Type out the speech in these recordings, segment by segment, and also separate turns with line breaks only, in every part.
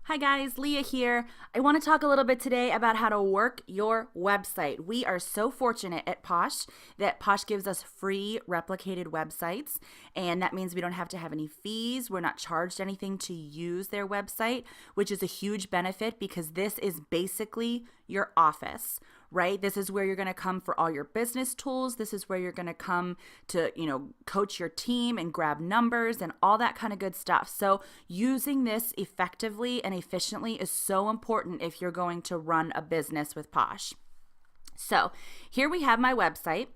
Hi guys, Leah here. I want to talk a little bit today about how to work your website. We are so fortunate at Posh that Posh gives us free replicated websites, and that means we don't have to have any fees. We're not charged anything to use their website, which is a huge benefit because this is basically your office, right? This is where you're going to come for all your business tools. This is where you're going to come to, coach your team and grab numbers and all that kind of good stuff. So using this effectively and efficiently is so important if you're going to run a business with Posh. So here we have my website.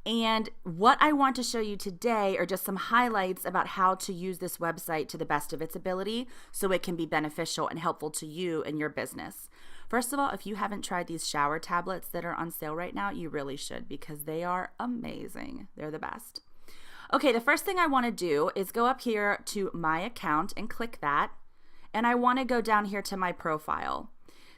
And what I want to show you today are just some highlights about how to use this website to the best of its ability so it can be beneficial and helpful to you and your business. First of all, if you haven't tried these shower tablets that are on sale right now, you really should because they are amazing. They're the best. Okay, the first thing I want to do is go up here to my account and click that. And I want to go down here to my profile.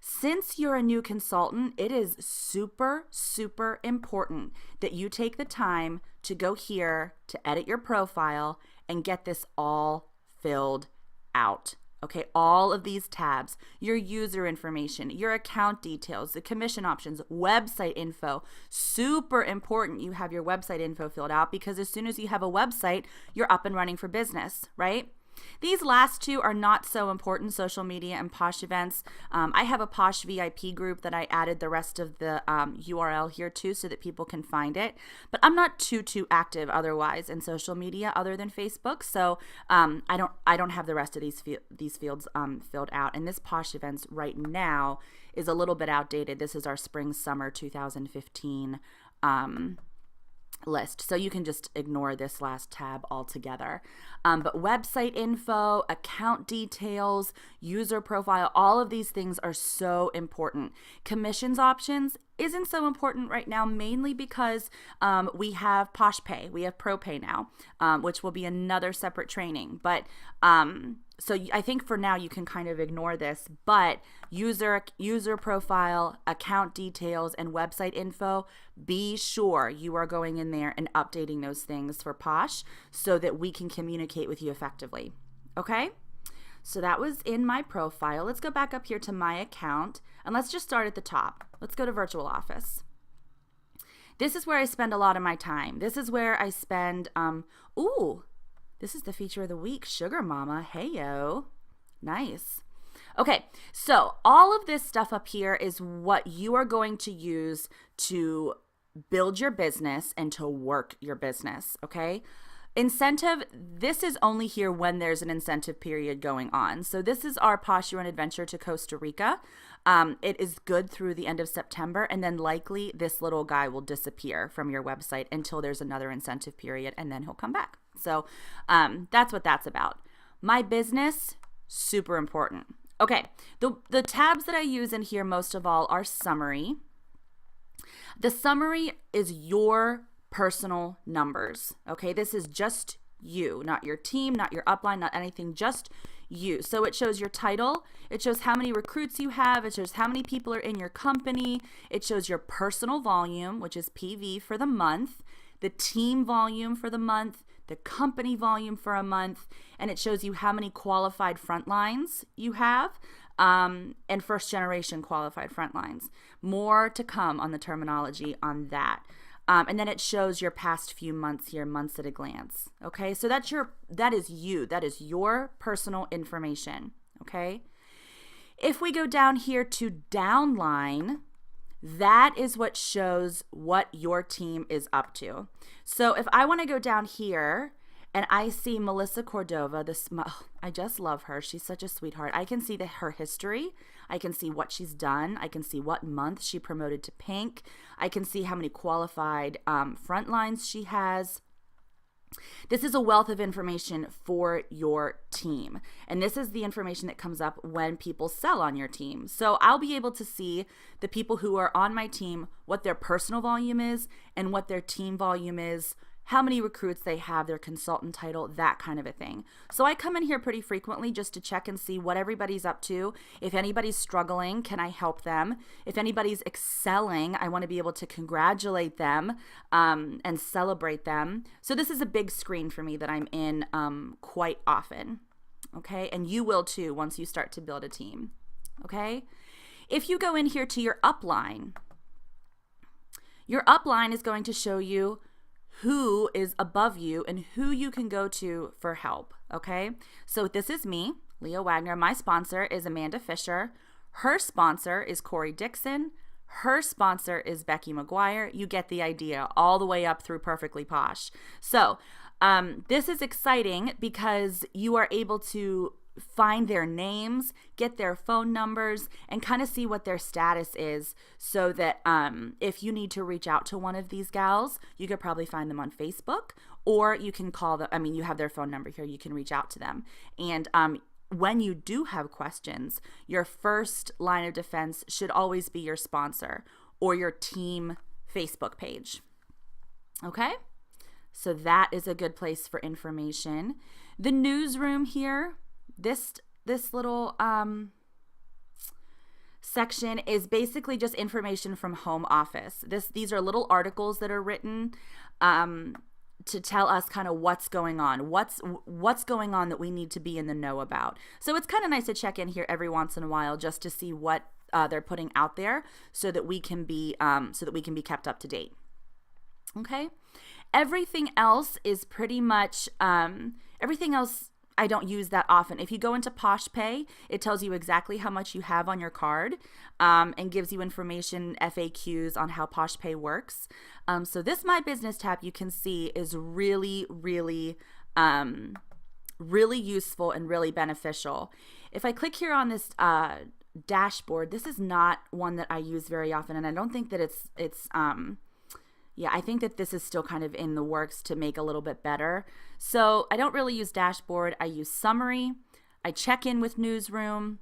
Since you're a new consultant, it is super, super important that you take the time to go here to edit your profile and get this all filled out. Okay, all of these tabs, your user information, your account details, the commission options, website info, super important you have your website info filled out because as soon as you have a website, you're up and running for business, right? These last two are not so important, social media and Posh events. I have a Posh VIP group that I added the rest of the URL here too so that people can find it. But I'm not too active otherwise in social media other than Facebook. So I don't have the rest of these fields filled out. And this Posh events right now is a little bit outdated. This is our spring summer 2015 list. So you can just ignore this last tab altogether. But website info, account details, user profile, all of these things are so important. Commissions options isn't so important right now, mainly because we have Posh Pay. We have Pro Pay now, which will be another separate training. But so I think for now you can kind of ignore this, but user profile, account details, and website info, be sure you are going in there and updating those things for Posh so that we can communicate with you effectively. Okay? So that was in my profile. Let's go back up here to my account and let's just start at the top. Let's go to Virtual Office. This is where I spend a lot of my time. This is where I spend, this is the feature of the week, Sugar Mama. Hey, yo. Nice. Okay, so all of this stuff up here is what you are going to use to build your business and to work your business, okay? Incentive, this is only here when there's an incentive period going on. So this is our Posh Your Own Adventure to Costa Rica. It is good through the end of September, and then likely this little guy will disappear from your website until there's another incentive period, and then he'll come back. So that's what that's about. My business, super important. Okay, the tabs that I use in here most of all are summary. The summary is your personal numbers. Okay, this is just you, not your team, not your upline, not anything, just you. So it shows your title, it shows how many recruits you have, it shows how many people are in your company, it shows your personal volume, which is PV for the month, the team volume for the month, the company volume for a month, and it shows you how many qualified front lines you have. And first generation qualified front lines. More to come on the terminology on that. And then it shows your past few months here, months at a glance. Okay, so that is you. That is your personal information. Okay. If we go down here to downline, that is what shows what your team is up to. So if I want to go down here and I see Melissa Cordova, I just love her. She's such a sweetheart. I can see her history. I can see what she's done. I can see what month she promoted to pink. I can see how many qualified front lines she has. This is a wealth of information for your team. And this is the information that comes up when people sell on your team. So I'll be able to see the people who are on my team, what their personal volume is and what their team volume is, how many recruits they have, their consultant title, that kind of a thing. So I come in here pretty frequently just to check and see what everybody's up to. If anybody's struggling, can I help them? If anybody's excelling, I want to be able to congratulate them and celebrate them. So this is a big screen for me that I'm in quite often. okay? And you will too once you start to build a team, okay? If you go in here to your upline is going to show you who is above you and who you can go to for help, okay? So this is me, Leah Wagner. My sponsor is Amanda Fisher. Her sponsor is Corey Dixon. Her sponsor is Becky McGuire. You get the idea, all the way up through Perfectly Posh. So this is exciting because you are able to find their names, get their phone numbers, and kind of see what their status is, so that if you need to reach out to one of these gals, you could probably find them on Facebook, or you can call them. I mean, you have their phone number here. You can reach out to them. And when you do have questions, your first line of defense should always be your sponsor or your team Facebook page. Okay? So that is a good place for information. The newsroom here, this little section is basically just information from home office. These are little articles that are written to tell us kind of what's going on, what's going on that we need to be in the know about. So it's kind of nice to check in here every once in a while just to see what they're putting out there, so that we can be kept up to date. Okay, everything else is pretty much everything else I don't use that often. If you go into PoshPay, it tells you exactly how much you have on your card, and gives you information, FAQs on how PoshPay works. So this My Business tab, you can see, is really, really, really useful and really beneficial. If I click here on this dashboard, this is not one that I use very often, and I don't think that I think that this is still kind of in the works to make a little bit better. So I don't really use dashboard. I use summary. I check in with newsroom.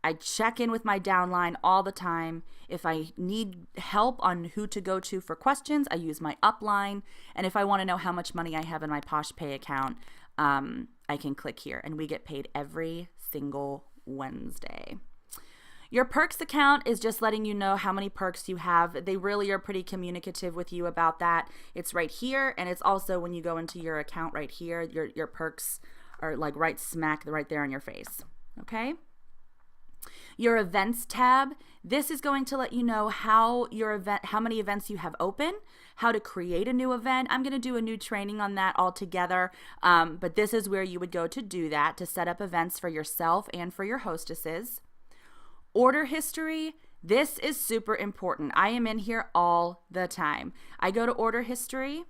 I check in with my downline all the time. If I need help on who to go to for questions, I use my upline. And if I want to know how much money I have in my PoshPay account, I can click here, and we get paid every single Wednesday. Your perks account is just letting you know how many perks you have. They really are pretty communicative with you about that. It's right here, and it's also when you go into your account right here, your perks are like right there on your face, okay? Your events tab, this is going to let you know how many events you have open, how to create a new event. I'm going to do a new training on that altogether, but this is where you would go to do that, to set up events for yourself and for your hostesses. Order history, this is super important. I am in here all the time. I go to order history,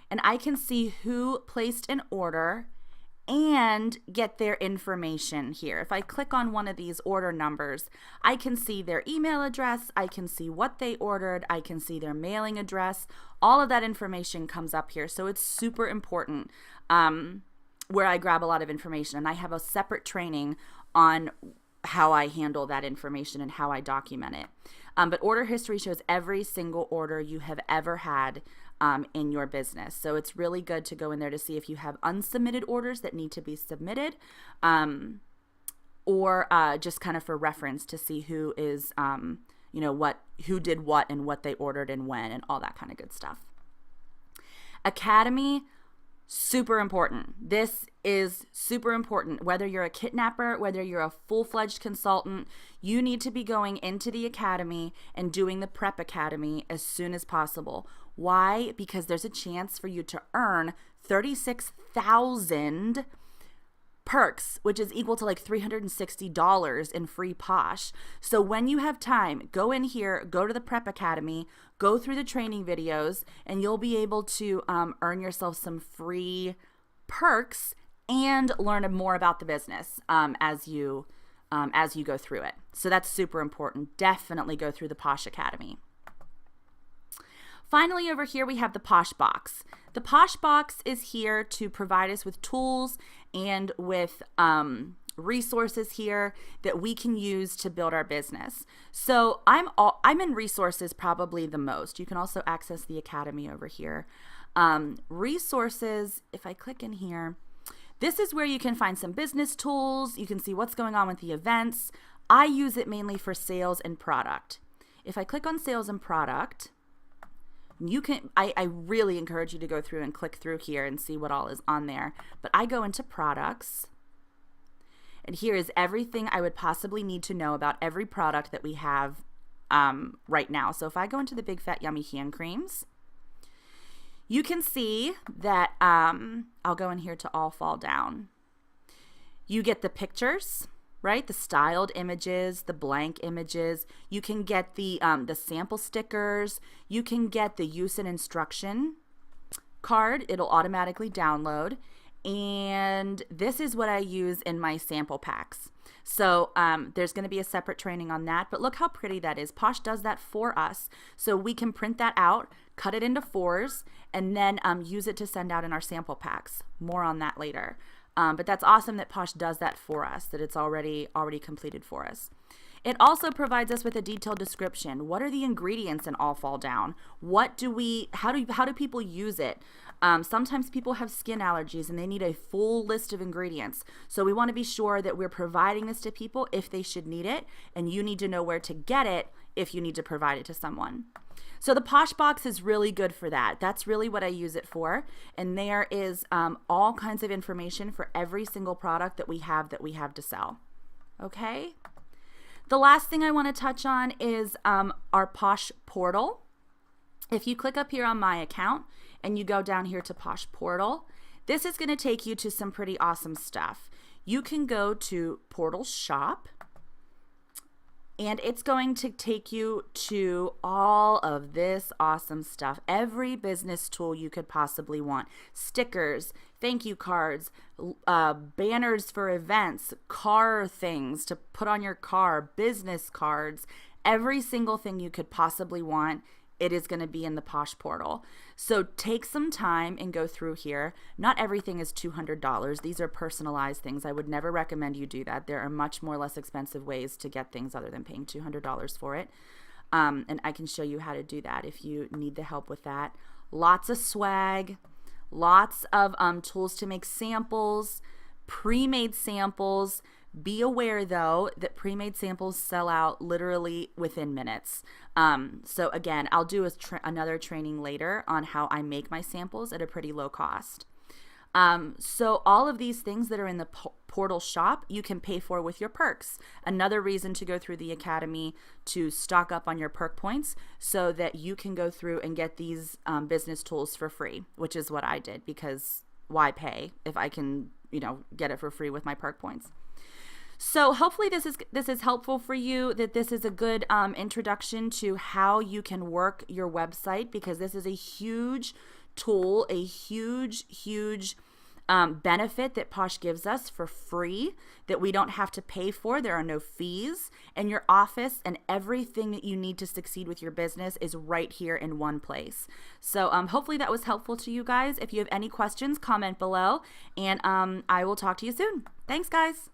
and I can see who placed an order and get their information here. If I click on one of these order numbers, I can see their email address, I can see what they ordered, I can see their mailing address. All of that information comes up here. So it's super important, where I grab a lot of information, and I have a separate training on how I handle that information and how I document it. But order history shows every single order you have ever had in your business. So it's really good to go in there to see if you have unsubmitted orders that need to be submitted, or just kind of for reference to see who is, who did what and what they ordered and when, and all that kind of good stuff. Academy, super important. This is super important. Whether you're a kidnapper, whether you're a full-fledged consultant, you need to be going into the academy and doing the Prep Academy as soon as possible. Why? Because there's a chance for you to earn 36,000 perks, which is equal to like $360 in free Posh. So when you have time, go in here, go to the Prep Academy, go through the training videos, and you'll be able to earn yourself some free perks and learn more about the business as you go through it. So that's super important. Definitely go through the Posh Academy. Finally, over here, we have the Posh Box. The Posh Box is here to provide us with tools and with resources here that we can use to build our business. So I'm in resources probably the most. You can also access the Academy over here. Resources, if I click in here, this is where you can find some business tools. You can see what's going on with the events. I use it mainly for sales and product. If I click on sales and product, you can, I really encourage you to go through and click through here and see what all is on there. But I go into products, And here is everything I would possibly need to know about every product that we have right now. So if I go into the Big Fat Yummy hand creams, you can see that I'll go in here to all fall down. You get the pictures, right? The styled images, the blank images. You can get the sample stickers. You can get the use and instruction card. It'll automatically download. And this is what I use in my sample packs. So there's going to be a separate training on that, but look how pretty that is. Posh does that for us. So we can print that out, cut it into 4s, and then use it to send out in our sample packs. More on that later. But that's awesome that Posh does that for us, that it's already completed for us. It also provides us with a detailed description. What are the ingredients in All Fall Down? How do people use it? Sometimes people have skin allergies and they need a full list of ingredients. So we want to be sure that we're providing this to people if they should need it, and you need to know where to get it if you need to provide it to someone. So the Posh box is really good for that. That's really what I use it for. And there is all kinds of information for every single product that we have to sell. Okay? The last thing I want to touch on is our Posh portal. If you click up here on my account and you go down here to Posh portal, this is going to take you to some pretty awesome stuff. You can go to Portal Shop, and it's going to take you to all of this awesome stuff. Every business tool you could possibly want. Stickers, thank you cards, banners for events, car things to put on your car, business cards, every single thing you could possibly want. It is going to be in the Posh portal. So take some time and go through here. Not everything is $200. These are personalized things. I would never recommend you do that. There are much more less expensive ways to get things other than paying $200 for it. And I can show you how to do that if you need the help with that. Lots of swag, lots of tools to make samples, pre-made samples. Be aware, though, that pre-made samples sell out literally within minutes. So again, I'll do another training later on how I make my samples at a pretty low cost. So all of these things that are in the portal shop, you can pay for with your perks. Another reason to go through the academy to stock up on your perk points so that you can go through and get these business tools for free, which is what I did, because why pay if I can, get it for free with my perk points? So hopefully this is helpful for you, that this is a good introduction to how you can work your website, because this is a huge tool, a huge benefit that Posh gives us for free, that we don't have to pay for. There are no fees, and your office and everything that you need to succeed with your business is right here in one place. So hopefully that was helpful to you guys. If you have any questions, comment below, and I will talk to you soon. Thanks, guys.